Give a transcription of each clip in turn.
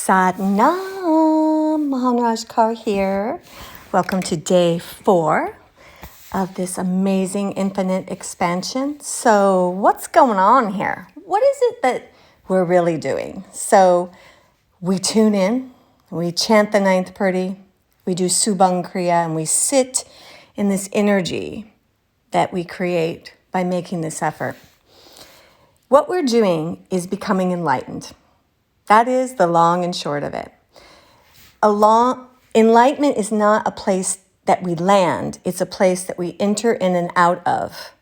Satnam, Maharaj Kaur here. Welcome to day 4 of this amazing infinite expansion. So what's going on here? What is it that we're really doing? So we tune in, we chant the ninth purdy, we do Subang Kriya, and we sit in this energy that we create by making this effort. What we're doing is becoming enlightened. That is the long and short of it. Enlightenment is not a place that we land, it's a place that we enter in and out of.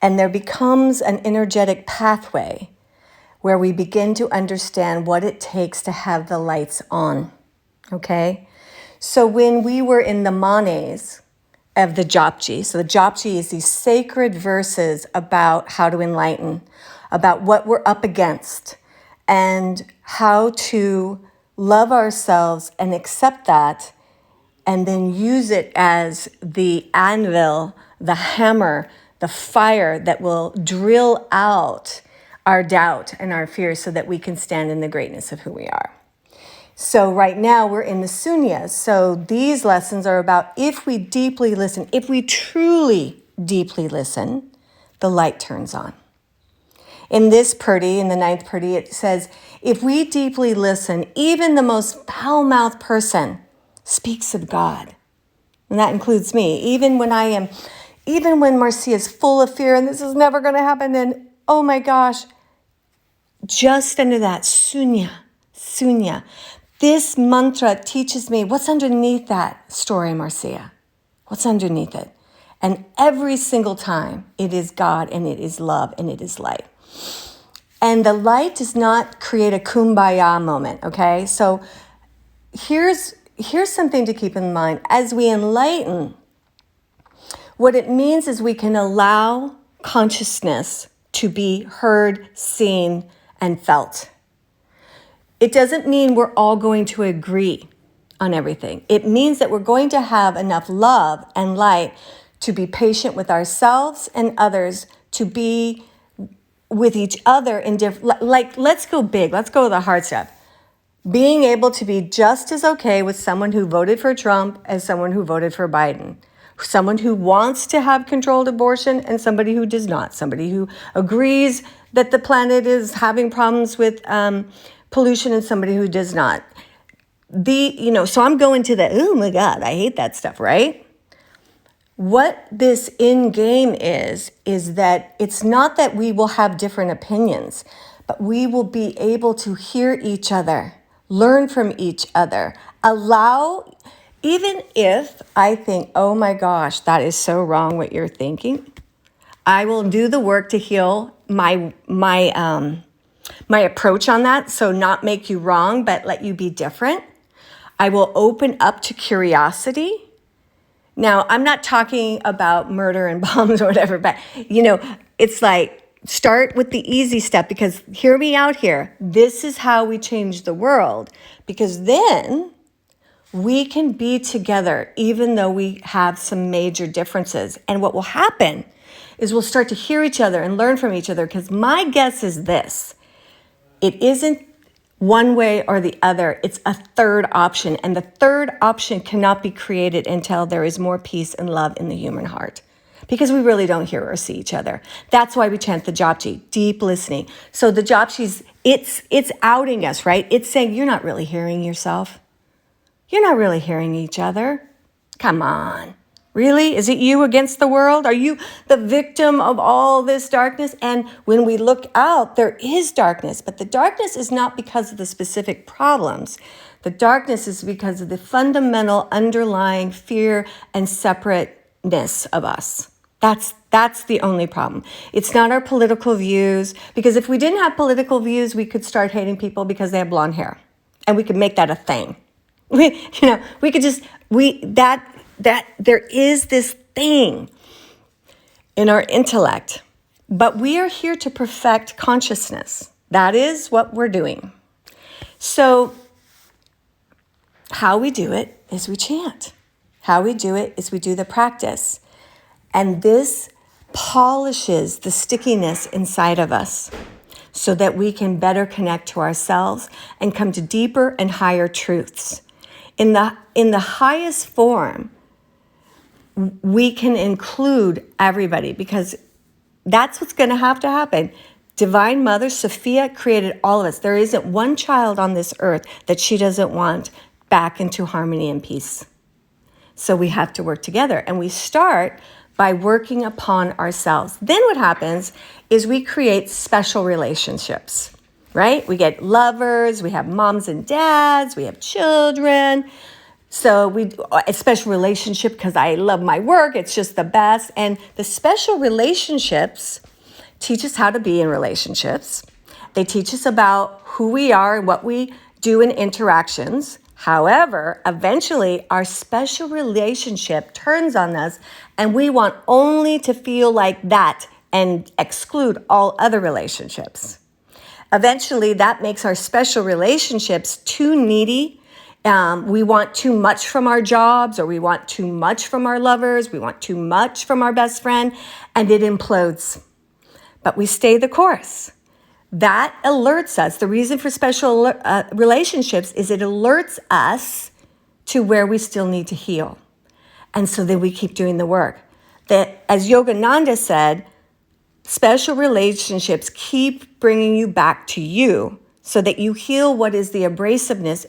And there becomes an energetic pathway where we begin to understand what it takes to have the lights on. Okay? So when we were in the manes of the Japji, so the Japji is these sacred verses about how to enlighten, about what we're up against, and how to love ourselves and accept that, and then use it as the anvil, the hammer, the fire that will drill out our doubt and our fears so that we can stand in the greatness of who we are. So right now we're in the Sunyas. So these lessons are about if we deeply listen, if we truly deeply listen, the light turns on. In this purdy, in the ninth purdy, it says, if we deeply listen, even the most foul-mouthed person speaks of God. And that includes me. Even when Marcia is full of fear and this is never going to happen, and oh my gosh, just under that, sunya. This mantra teaches me what's underneath that story, Marcia. What's underneath it? And every single time, it is God, and it is love, and it is light. And the light does not create a kumbaya moment, okay? So here's something to keep in mind. As we enlighten, what it means is we can allow consciousness to be heard, seen, and felt. It doesn't mean we're all going to agree on everything. It means that we're going to have enough love and light to be patient with ourselves and others, to be with each other in different, like, let's go big, let's go with the hard stuff. Being able to be just as okay with someone who voted for Trump as someone who voted for Biden. Someone who wants to have controlled abortion and somebody who does not. Somebody who agrees that the planet is having problems with pollution and somebody who does not. So I'm going to the, oh my God, I hate that stuff, right? What this in-game is that it's not that we will have different opinions, but we will be able to hear each other, learn from each other, allow, even if I think, oh my gosh, that is so wrong what you're thinking, I will do the work to heal my approach on that, so not make you wrong, but let you be different. I will open up to curiosity. Now, I'm not talking about murder and bombs or whatever, but, it's like, start with the easy step, because hear me out here. This is how we change the world, because then we can be together even though we have some major differences. And what will happen is we'll start to hear each other and learn from each other, because my guess is this. It isn't one way or the other. It's a third option. And the third option cannot be created until there is more peace and love in the human heart, because we really don't hear or see each other. That's why we chant the Japji, deep listening. So the Japji's, it's outing us, right? It's saying, you're not really hearing yourself. You're not really hearing each other. Come on. Really? Is it you against the world? Are you the victim of all this darkness? And when we look out, there is darkness, but the darkness is not because of the specific problems. The darkness is because of the fundamental underlying fear and separateness of us. That's the only problem. It's not our political views, because if we didn't have political views, we could start hating people because they have blonde hair, and we could make that a thing. We could just, that there is this thing in our intellect, but we are here to perfect consciousness. That is what we're doing. So how we do it is we chant. How we do it is we do the practice. And this polishes the stickiness inside of us. so that we can better connect to ourselves and come to deeper and higher truths. In the highest form, we can include everybody because that's what's going to happen. Divine Mother Sophia created all of us. There isn't one child on this earth that she doesn't want back into harmony and peace. So we have to work together, and we start by working upon ourselves. Then what happens is we create special relationships, right? We get lovers, we have moms and dads, we have children. So a special relationship because I love my work. It's just the best. And the special relationships teach us how to be in relationships. They teach us about who we are and what we do in interactions. However, eventually our special relationship turns on us and we want only to feel like that and exclude all other relationships. Eventually that makes our special relationships too needy. We want too much from our jobs, or we want too much from our lovers. We want too much from our best friend, and it implodes. But we stay the course. That alerts us. The reason for special relationships is it alerts us to where we still need to heal. And so then we keep doing the work. That, as Yogananda said, special relationships keep bringing you back to you so that you heal what is the abrasiveness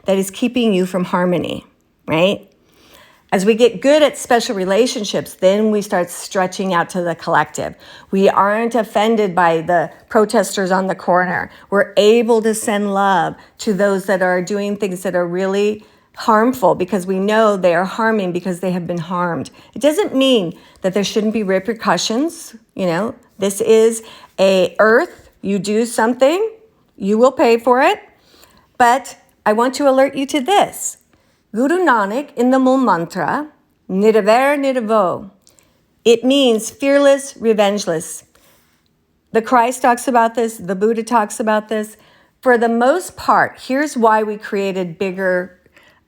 that is keeping you from harmony, right? As we get good at special relationships, then we start stretching out to the collective. We aren't offended by the protesters on the corner. We're able to send love to those that are doing things that are really harmful because we know they are harming because they have been harmed. It doesn't mean that there shouldn't be repercussions. This is a earth. You do something, you will pay for it. But I want to alert you to this. Guru Nanak in the Mool Mantra, Nirvair Nirvo, it means fearless, revengeless. The Christ talks about this, the Buddha talks about this. For the most part, here's why we created bigger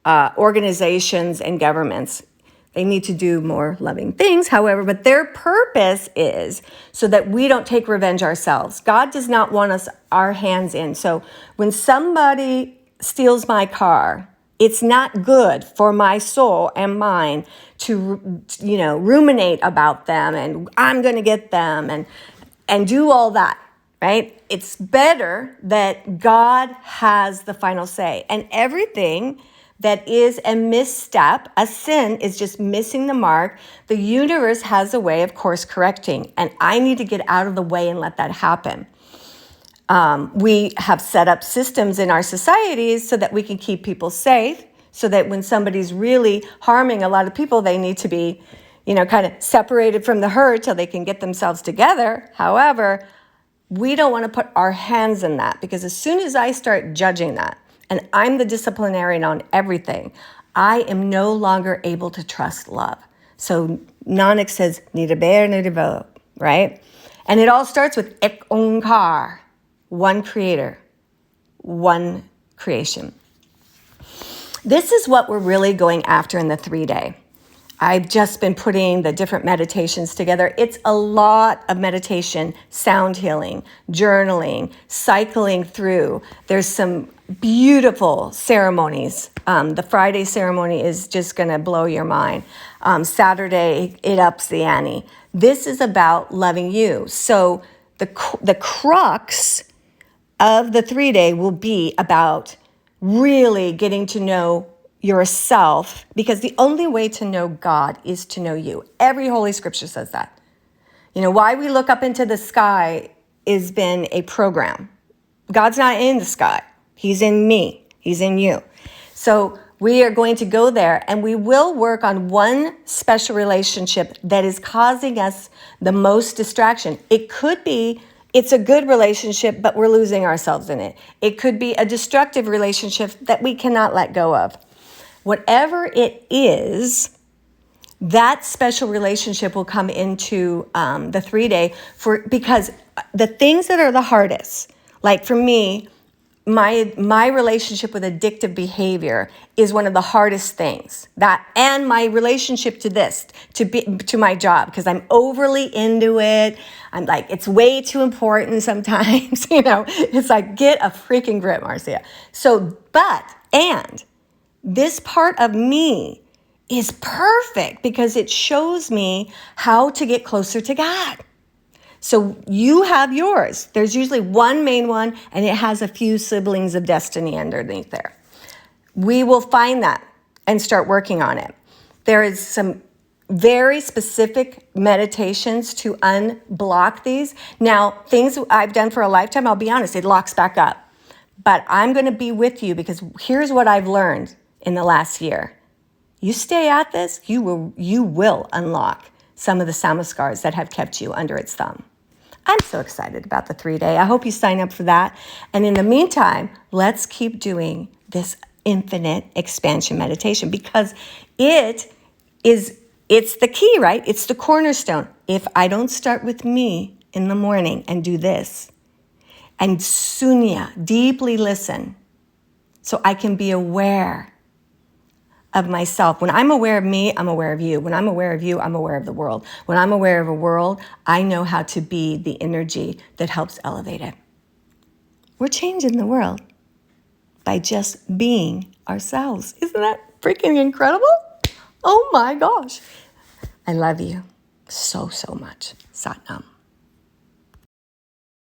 organizations and governments. They need to do more loving things, however, but their purpose is so that we don't take revenge ourselves. God does not want our hands in. So when somebody steals my car, it's not good for my soul and mine to, ruminate about them and I'm going to get them and do all that, right? It's better that God has the final say. And everything that is a misstep, a sin, is just missing the mark. The universe has a way of course correcting, and I need to get out of the way and let that happen. We have set up systems in our societies so that we can keep people safe, so that when somebody's really harming a lot of people, they need to be, kind of separated from the herd till they can get themselves together. However, we don't want to put our hands in that, because as soon as I start judging that, and I'm the disciplinarian on everything, I am no longer able to trust love. So Nanak says, Nirvair Nirvo, right? And it all starts with Ek Onkar, one creator, one creation. This is what we're really going after in the 3-day. I've just been putting the different meditations together. It's a lot of meditation, sound healing, journaling, cycling through. There's some beautiful ceremonies. The Friday ceremony is just going to blow your mind. Saturday, it ups the ante. This is about loving you. So the crux of the 3-day will be about really getting to know yourself, because the only way to know God is to know you. Every Holy Scripture says that. Why we look up into the sky has been a program. God's not in the sky. He's in me. He's in you. So we are going to go there, and we will work on one special relationship that is causing us the most distraction. It could be it's a good relationship, but we're losing ourselves in it. It could be a destructive relationship that we cannot let go of. Whatever it is, that special relationship will come into the 3-day because the things that are the hardest, like for me, my relationship with addictive behavior is one of the hardest things. That and my relationship to this, to my job, because I'm overly into it. I'm like, it's way too important sometimes. It's like, get a freaking grip, Marcia. So, and this part of me is perfect because it shows me how to get closer to God. So you have yours. There's usually one main one, and it has a few siblings of destiny underneath there. We will find that and start working on it. There is some very specific meditations to unblock these. Now, things I've done for a lifetime, I'll be honest, it locks back up. But I'm going to be with you because here's what I've learned in the last year. You stay at this, you will unlock some of the samskaras that have kept you under its thumb. I'm so excited about the 3-day. I hope you sign up for that. And in the meantime, let's keep doing this infinite expansion meditation because it's the key, right? It's the cornerstone. If I don't start with me in the morning and do this and sunya, deeply listen, so I can be aware of myself. When I'm aware of me, I'm aware of you. When I'm aware of you, I'm aware of the world. When I'm aware of a world, I know how to be the energy that helps elevate it. We're changing the world by just being ourselves. Isn't that freaking incredible? Oh my gosh. I love you so, so much. Sat Nam.